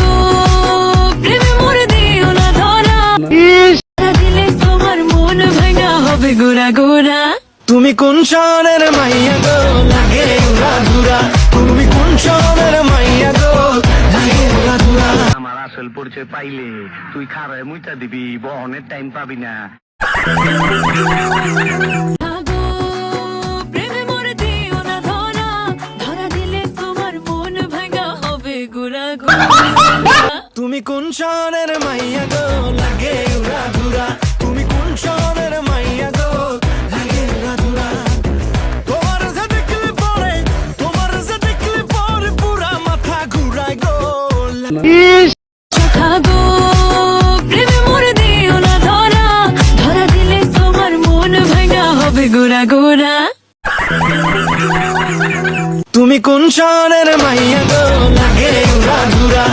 গো প্রেমে মরে দিও না ধরা, দিলে তোমার মন ভাঙা হবে গোরা গোরা। তুমি কোন শহরের মাইয়া গো লাগে উড়া ধুরা, তুমি কোন শহরের মাইয়া গো লাগে উড়া ধুরা। আমার আসল পরিচয় পাইলে তুই খারায় মুইটা দিবি, বহনের টাইম পাবি না। গো প্রেমে মরে দিও না ধরা, ধরা দিলে তোমার মন ভাঙা হবে গোরা গোরা। তুমি কোন শহরের মাইয়া গো লাগে উড়া ধুরা, তুমি কোন শহরের মাইয়া গো লাগে উড়া ধুরা। তোমার যে দেখলে পরে, তোমার যে দেখলে পরে পুরা মাথা ঘুরায় গো। গো প্রেমে মরে দিও না ধরা, ধরা দিলে তোমার মন ভাঙা হবে গোরা গোরা। তুমি কোন শহরের মাইয়া গো লাগে উড়া ধুরা,